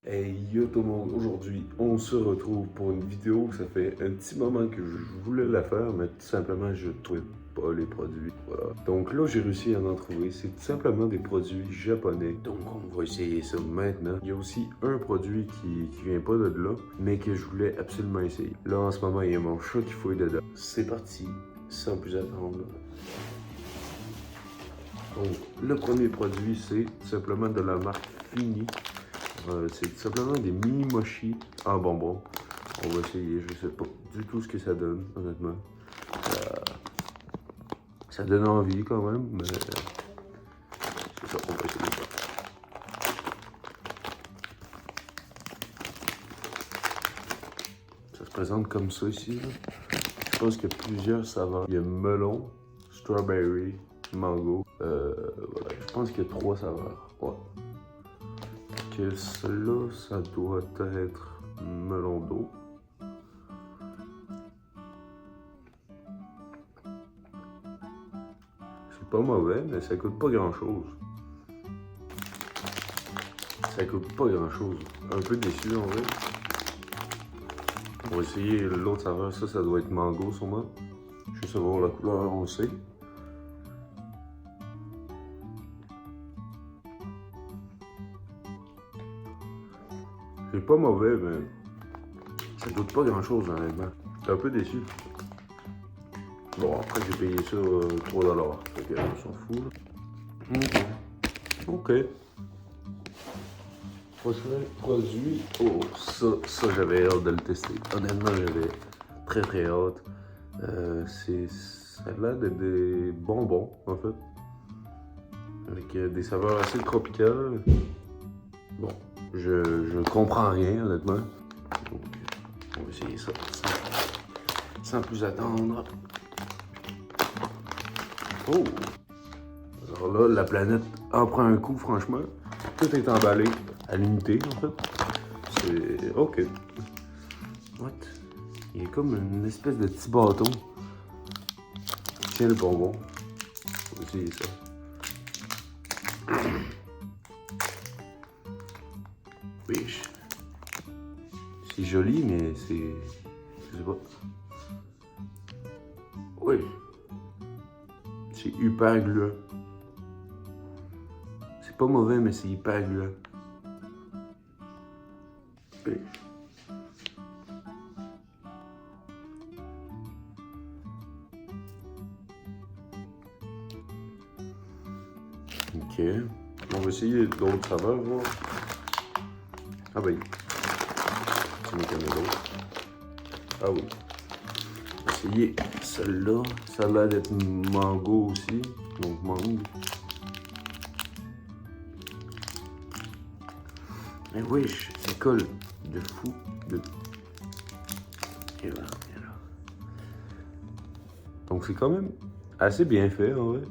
Hey yo tout le monde, aujourd'hui on se retrouve pour une vidéo. Ça fait un petit moment que je voulais la faire, mais tout simplement je trouvais pas les produits. Voilà. Donc là j'ai réussi à en trouver. C'est tout simplement des produits japonais. Donc on va essayer ça maintenant. Il y a aussi un produit qui vient pas de là, mais que je voulais absolument essayer. Là en ce moment il y a mon chat qui fouille dedans. C'est parti, sans plus attendre. Donc le premier produit c'est tout simplement de la marque Fini. C'est tout simplement des mini mochi en bonbons. On va essayer, je sais pas du tout ce que ça donne, honnêtement. Ça donne envie quand même, mais c'est ça, on va essayer ça. Ça se présente comme ça ici. Là. Je pense qu'il y a plusieurs saveurs. Il y a melon, strawberry, mango. Voilà, je pense qu'il y a 3 saveurs. Ouais. Que cela, ça doit être melon d'eau. C'est pas mauvais, mais ça coûte pas grand chose. Ça coûte pas grand chose. Un peu déçu en vrai. On va essayer l'autre saveur. Ça doit être mango sûrement. Juste savoir la couleur, on le sait. C'est pas mauvais, mais ça coûte pas grand chose honnêtement. J'étais un peu déçu. Bon, après j'ai payé ça 3$. Fait que on s'en fout. Ok. Prochain produit. Oh, ça j'avais hâte de le tester. Honnêtement, j'avais très hâte. Ça a l'air d'être des bonbons, en fait. Avec des saveurs assez tropicales. Bon, je comprends rien, honnêtement. Donc, on va essayer ça sans plus attendre. Oh! Alors là, la planète en prend un coup, franchement. Tout est emballé à l'unité, en fait. C'est... OK. What? Il y a comme une espèce de petit bâton. Tiens le bonbon. On va essayer ça. Oui. C'est joli, mais c'est... Je sais pas. Oui. C'est hyper gluant. C'est pas mauvais, mais c'est hyper gluant. Oui. Ok. On va essayer d'autres saveurs, voir. Ah ben, c'est qu'il y en a d'autres. Ah oui. On va essayer celle-là. Ça a l'air d'être mango aussi. Donc mangue. Mais oui, ça colle de fou. Et là. Donc c'est quand même assez bien fait en vrai.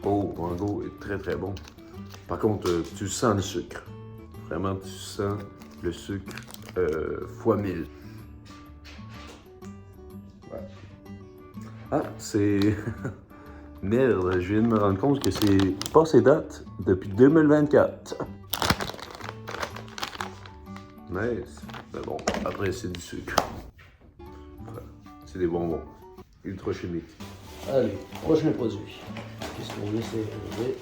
Oh, mango est très bon. Par contre, tu sens le sucre. Vraiment, tu sens le sucre fois 1000. Ouais. Ah, c'est... Merde, je viens de me rendre compte que c'est passé date depuis 2024. Nice. Mais bon, après c'est du sucre. Voilà. C'est des bonbons. Ultra chimiques. Allez, prochain produit. Qu'est-ce qu'on essaie de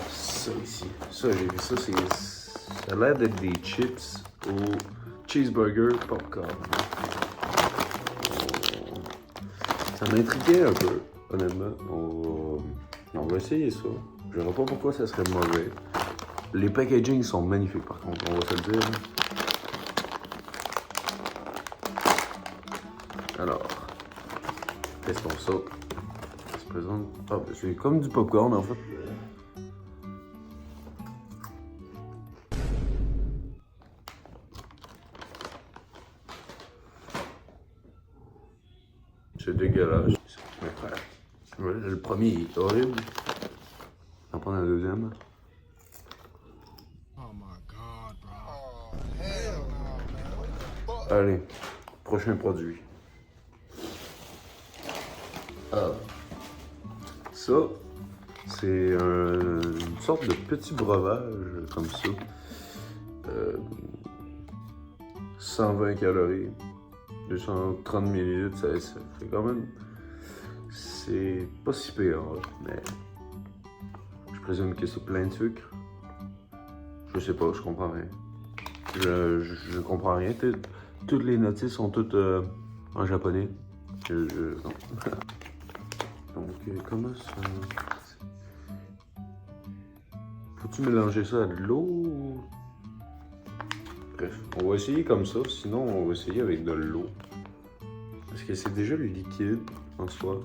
Ça ici. Ça, j'ai vu ça, c'est... Ça a l'air d'être des chips au cheeseburger popcorn. Ça m'intriguait un peu, honnêtement. On va essayer ça. Je ne vois pas pourquoi ça serait mauvais. Les packaging sont magnifiques par contre, on va se le dire. Alors, testons ça. Ça se présente. Ah, ben, c'est comme du popcorn en fait. C'est dégueulasse. Ouais, le premier est horrible. On va prendre un deuxième. Oh my god, bro. Oh, hell no, man. Allez, prochain produit. Ah, Ça, c'est une sorte de petit breuvage comme ça. 120 calories, 230 millilitres, ça fait quand même... C'est pas si pire, mais je présume que c'est plein de sucre. Je sais pas, je comprends rien. Je comprends rien. Toutes les notices sont toutes en japonais. Non. Donc, comment ça... Faut-tu mélanger ça à de l'eau? Bref, on va essayer comme ça, sinon on va essayer avec de l'eau. Parce que c'est déjà le liquide en soi.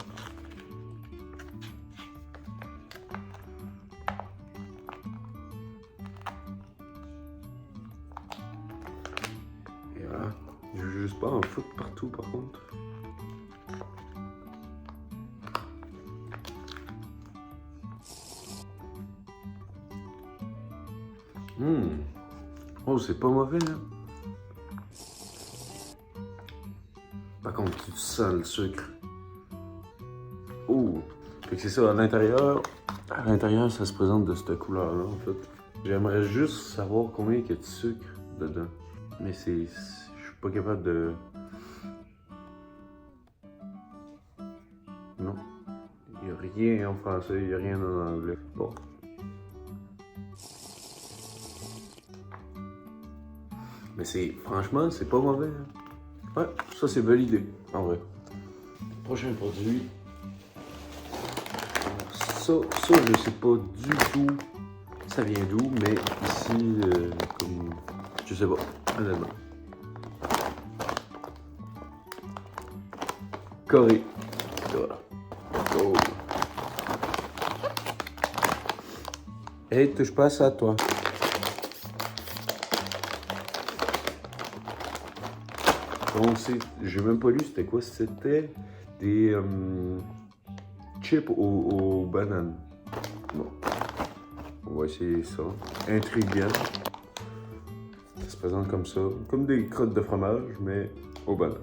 Et voilà. Je veux juste pas en foutre partout par contre. Oh, c'est pas mauvais, hein? Par contre, tu sens le sucre. Oh! Fait que c'est ça, à l'intérieur, ça se présente de cette couleur-là, en fait. J'aimerais juste savoir combien il y a de sucre dedans. Mais je suis pas capable de... Non. Il n'y a rien en français, il n'y a rien en anglais. Bon. Mais franchement, c'est pas mauvais. Hein? Ouais, ça c'est validé, en vrai. prochain produit. Alors, ça, je sais pas du tout ça vient d'où, mais ici, comme... Je sais pas, honnêtement. Corée. Voilà. Oh. Hey, touche pas à ça, toi. Donc, j'ai même pas lu c'était quoi. C'était des chips aux bananes. Bon. On va essayer ça. Intriguant. Ça se présente comme ça. Comme des crottes de fromage, mais aux bananes.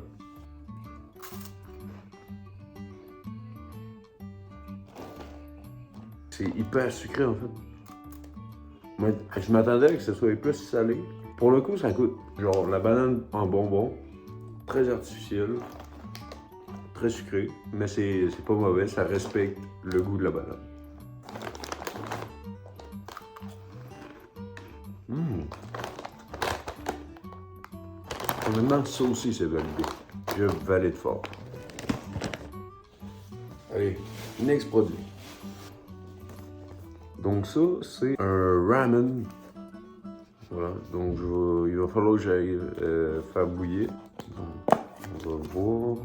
C'est hyper sucré, en fait. Moi, je m'attendais à que ce soit plus salé. Pour le coup, ça coûte genre la banane en bonbon. Très artificiel, très sucré, mais c'est pas mauvais, ça respecte le goût de la banane. Honnêtement, ça aussi c'est validé. Je valide fort. Allez, next produit. Donc ça, c'est un ramen. Voilà, donc il va falloir que j'aille faire bouillir. Donc, on va voir.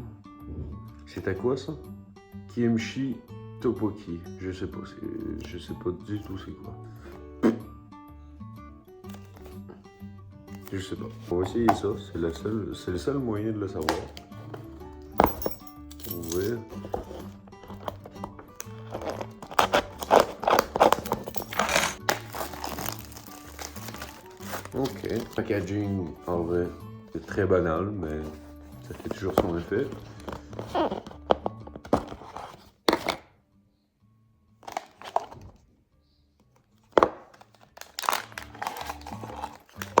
C'était quoi ça? Kimchi tteokbokki. Je sais pas du tout c'est quoi. Je sais pas. On va essayer ça, c'est le seul moyen de le savoir. Ouvrir. Ok. Packaging, en vrai, c'est très banal, mais ça fait toujours son effet.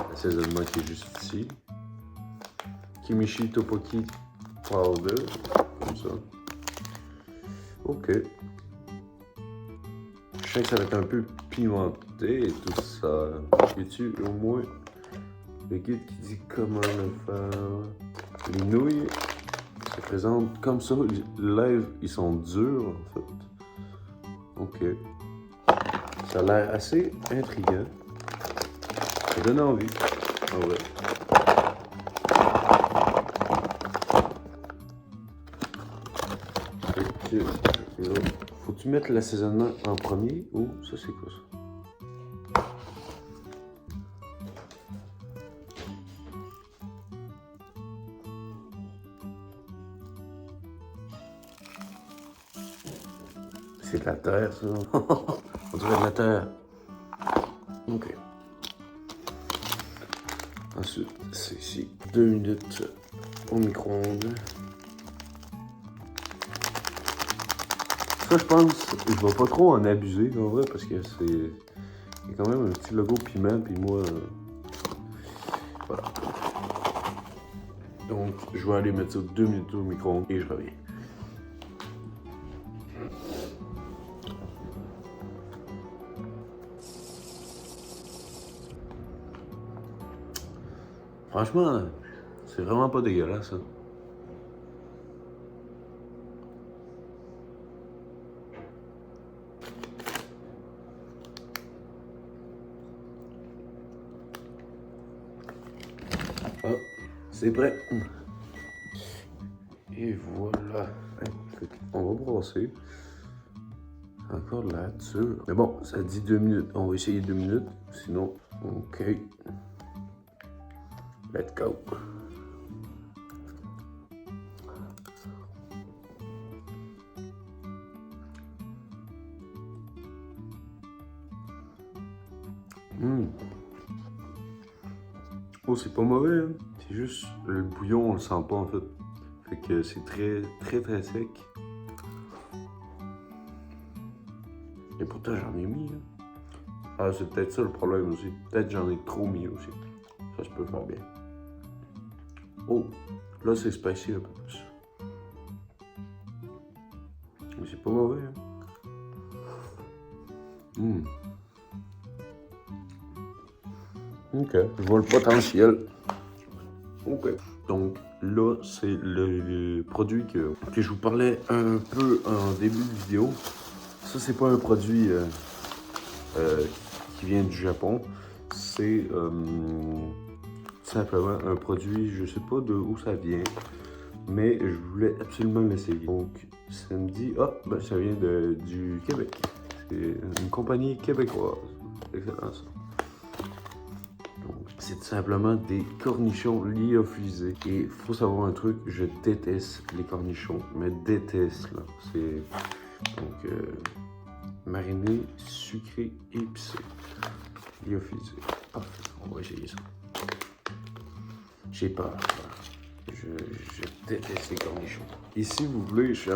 L'assaisonnement qui est juste ici. Kimchi tteokbokki powder, comme ça. Ok. Je sais que ça va être un peu pimenté et tout ça. Y a-tu au moins le guide qui dit comment le faire? Les nouilles se présentent comme ça. Les lèvres, ils sont durs en fait. Ok. Ça a l'air assez intriguant. Ça donne envie. Ah ouais. Faut-tu mettre l'assaisonnement en premier ou ça c'est quoi ça? C'est de la terre ça. On dirait de la terre. Ok. Ensuite, c'est ici 2 minutes au micro-ondes. ça, je pense, je vais pas trop en abuser, en vrai, parce que c'est... Il y a quand même un petit logo piment, puis moi... Voilà. Donc, je vais aller mettre ça 2 minutes au micro-ondes et je reviens. Franchement, c'est vraiment pas dégueulasse, hein. Ah, c'est prêt. Et voilà. On va brasser. Encore de la nature. Mais bon, ça dit 2 minutes. On va essayer 2 minutes. Sinon, ok. Let's go. Oh, c'est pas mauvais, hein? C'est juste le bouillon, on le sent pas en fait. Fait que c'est très sec. Et pourtant j'en ai mis, hein. Ah, c'est peut-être ça le problème aussi. Peut-être j'en ai trop mis aussi. Ça se peut faire bien. Oh, là c'est spicy un peu plus. Mais c'est pas mauvais, hein? Ok, je vois le potentiel. Ok. Donc là, c'est le produit que je vous parlais un peu en début de vidéo. Ça, c'est pas un produit qui vient du Japon. C'est simplement un produit, je sais pas de où ça vient, mais je voulais absolument l'essayer. Donc, ça me dit, ah, ben ça vient du Québec. C'est une compagnie québécoise. Excellent ça. C'est tout simplement des cornichons lyophilisés. Et il faut savoir un truc, je déteste les cornichons, mais déteste là. C'est donc mariné, sucré, épicé, lyophilisé. Parfait, on va essayer ça. J'ai peur. Je déteste les cornichons. Et si vous voulez, je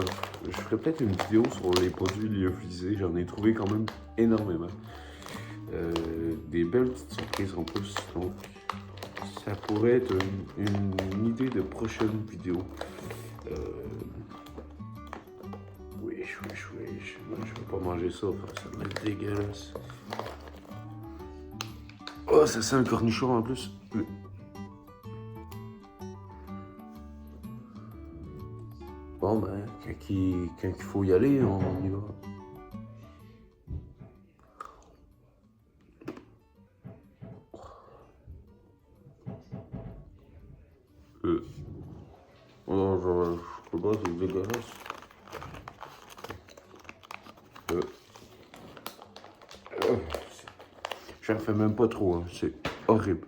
ferai peut-être une vidéo sur les produits lyophilisés. J'en ai trouvé quand même énormément. Des belles petites surprises en plus, donc ça pourrait être une idée de prochaine vidéo. Oui, moi, je vais pas manger ça, ça va être dégueulasse. Oh, ça sent un cornichon en plus. Bon ben, quand il faut y aller, on y va. Oh, je sais pas, c'est dégueulasse. J'en fais même pas trop, hein. C'est horrible.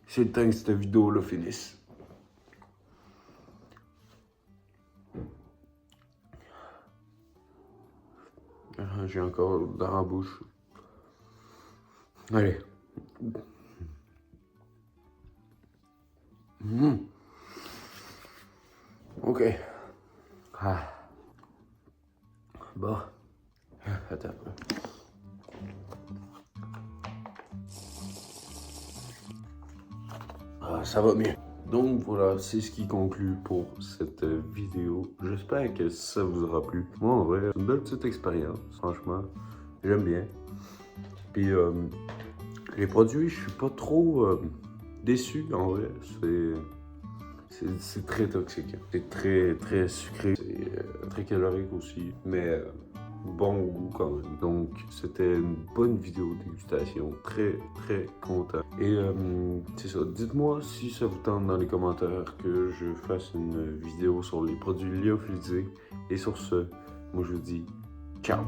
C'est le temps que cette vidéo-là finisse. J'ai encore dans la bouche. Allez. Ok. Ah. Bon. Attends un peu. Ah, ça va mieux. Donc voilà, c'est ce qui conclut pour cette vidéo. J'espère que ça vous aura plu. Moi, en vrai, c'est une belle petite expérience, franchement. J'aime bien. Puis, les produits, je suis pas trop déçu, en vrai. C'est très toxique. C'est très sucré. C'est très calorique aussi. Mais bon goût quand même. Donc, c'était une bonne vidéo dégustation. Très content. Et c'est ça. Dites-moi si ça vous tente dans les commentaires que je fasse une vidéo sur les produits lyophilisés. Et sur ce, moi je vous dis ciao!